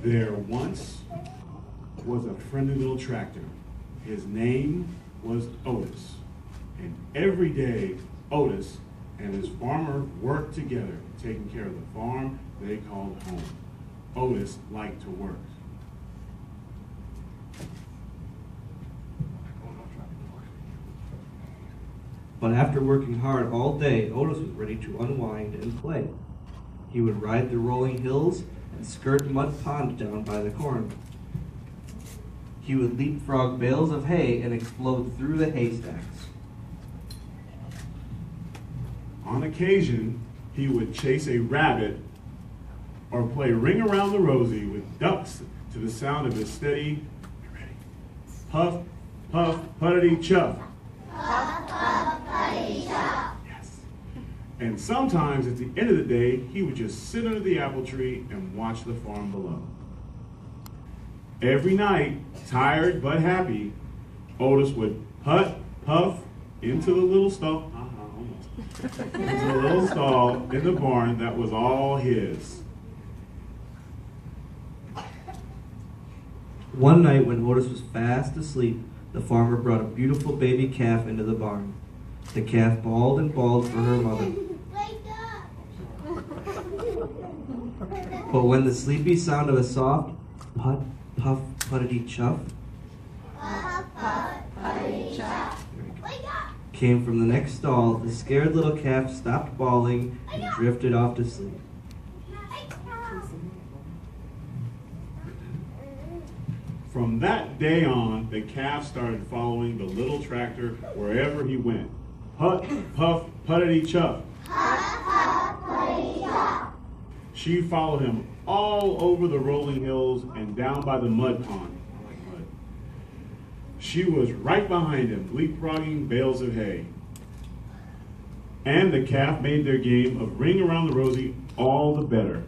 There once was a friendly little tractor. His name was Otis. And every day, Otis and his farmer worked together, taking care of the farm they called home. Otis liked to work. But after working hard all day, Otis was ready to unwind and play. He would ride the rolling hills and skirt mud ponds down by the corn. He would leapfrog bales of hay and explode through the haystacks. On occasion, he would chase a rabbit or play Ring Around the Rosie with ducks to the sound of his steady, puff, puff, puttity chuff. Puff, puff, puttity chuff. Yes. And sometimes at the end of the day, he would just sit under the apple tree and watch the farm below. Every night, tired but happy, Otis would putt, puff into the little stall, into the little stall in the barn that was all his. One night when Otis was fast asleep, the farmer brought a beautiful baby calf into the barn. The calf bawled and bawled for her mother. Wake up! But when the sleepy sound of a soft putt, puff, puttity chuff Puff, puff, puttity chuff. Wake up! came from the next stall, the scared little calf stopped bawling and drifted off to sleep. From that day on, the calf started following the little tractor wherever he went. Putt, puff, puttity chuff. Puff, puff, puttity chuff. She followed him all over the rolling hills and down by the mud pond. I like mud. She was right behind him, leapfrogging bales of hay. And the calf made their game of Ring Around the Rosie all the better.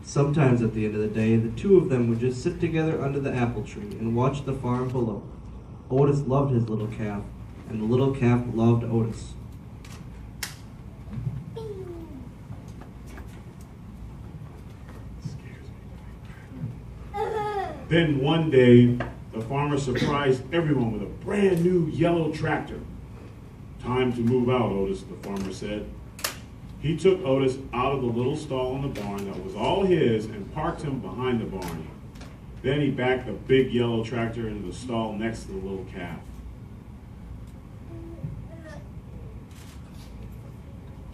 Sometimes at the end of the day, the two of them would just sit together under the apple tree and watch the farm below. Otis loved his little calf, and the little calf loved Otis. Then one day, the farmer surprised everyone with a brand new yellow tractor. Time to move out, Otis, the farmer said. He took Otis out of the little stall in the barn that was all his and parked him behind the barn. Then he backed the big yellow tractor into the stall next to the little calf.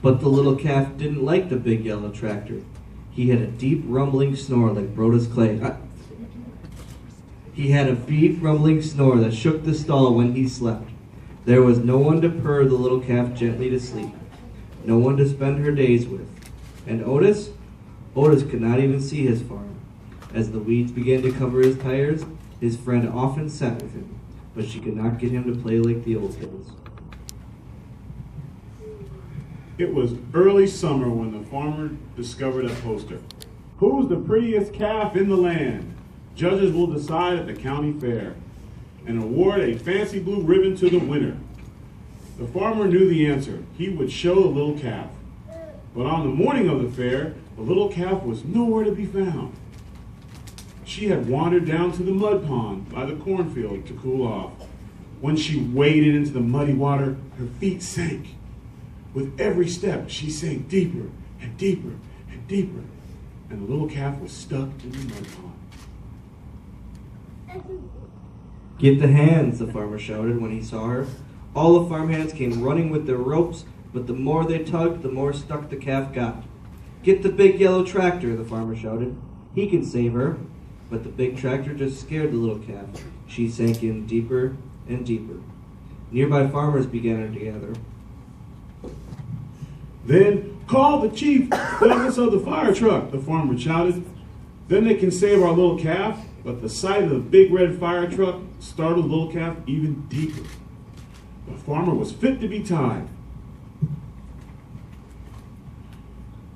But the little calf didn't like the big yellow tractor. He had a deep rumbling snore like Brodus clay. He had a deep rumbling snore that shook the stall when he slept. There was no one to purr the little calf gently to sleep. No one to spend her days with. And Otis could not even see his farm. As the weeds began to cover his tires, his friend often sat with him, but she could not get him to play like the old days. It was early summer when the farmer discovered a poster. Who's the prettiest calf in the land? Judges will decide at the county fair and award a fancy blue ribbon to the winner. The farmer knew the answer. He would show the little calf. But on the morning of the fair, the little calf was nowhere to be found. She had wandered down to the mud pond by the cornfield to cool off. When she waded into the muddy water, her feet sank. With every step, she sank deeper and deeper and deeper, and the little calf was stuck in the mud pond. Get the hands, the farmer shouted when he saw her. All the farmhands came running with their ropes, but the more they tugged, the more stuck the calf got. Get the big yellow tractor, the farmer shouted. He can save her. But the big tractor just scared the little calf. She sank in deeper and deeper. Nearby farmers began to gather. Then call the chief, Douglas of the fire truck, the farmer shouted. Then they can save our little calf. But the sight of the big red fire truck startled the little calf even deeper. The farmer was fit to be tied.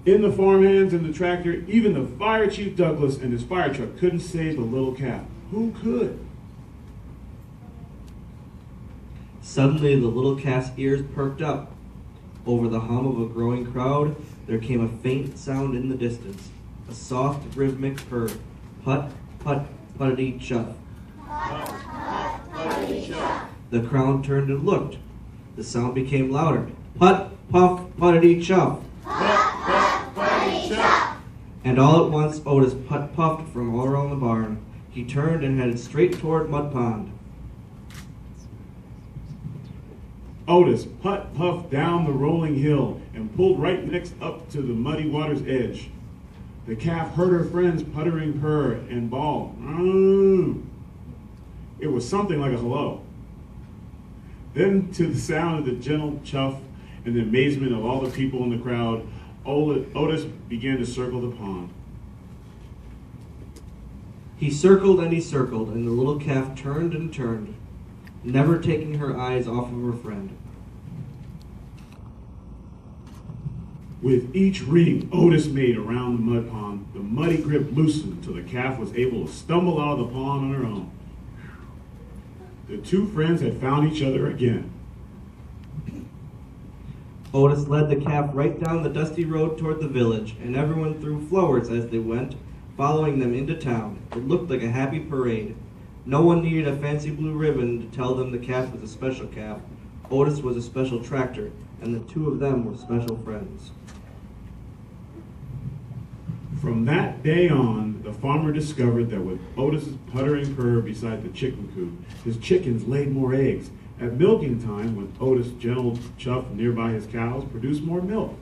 In the farmhands and the tractor, even the fire chief Douglas and his fire truck couldn't save the little calf. Who could? Suddenly the little calf's ears perked up. Over the hum of a growing crowd, there came a faint sound in the distance, a soft, rhythmic purr. Put, put, puttity chuff. The crowd turned and looked. The sound became louder. Put, puff, puttity chuff. And all at once Otis puffed from all around the barn. He turned and headed straight toward Mud Pond. Otis puffed down the rolling hill and pulled right next up to the muddy water's edge. The calf heard her friends puttering purr and bawl. It was something like a hello. Then, to the sound of the gentle chuff and the amazement of all the people in the crowd, Otis began to circle the pond. He circled, and the little calf turned and turned, never taking her eyes off of her friend. With each ring Otis made around the mud pond, the muddy grip loosened till the calf was able to stumble out of the pond on her own. The two friends had found each other again. Otis led the calf right down the dusty road toward the village, and everyone threw flowers as they went, following them into town. It looked like a happy parade. No one needed a fancy blue ribbon to tell them the calf was a special calf. Otis was a special tractor, and the two of them were special friends. From that day on, the farmer discovered that with Otis's puttering purr beside the chicken coop, his chickens laid more eggs. At milking time, when Otis' gentle chuff nearby his cows produced more milk.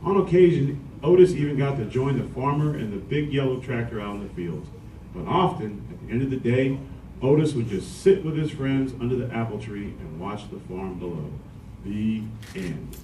On occasion, Otis even got to join the farmer and the big yellow tractor out in the fields. But often, at the end of the day, Otis would just sit with his friends under the apple tree and watch the farm below. The end.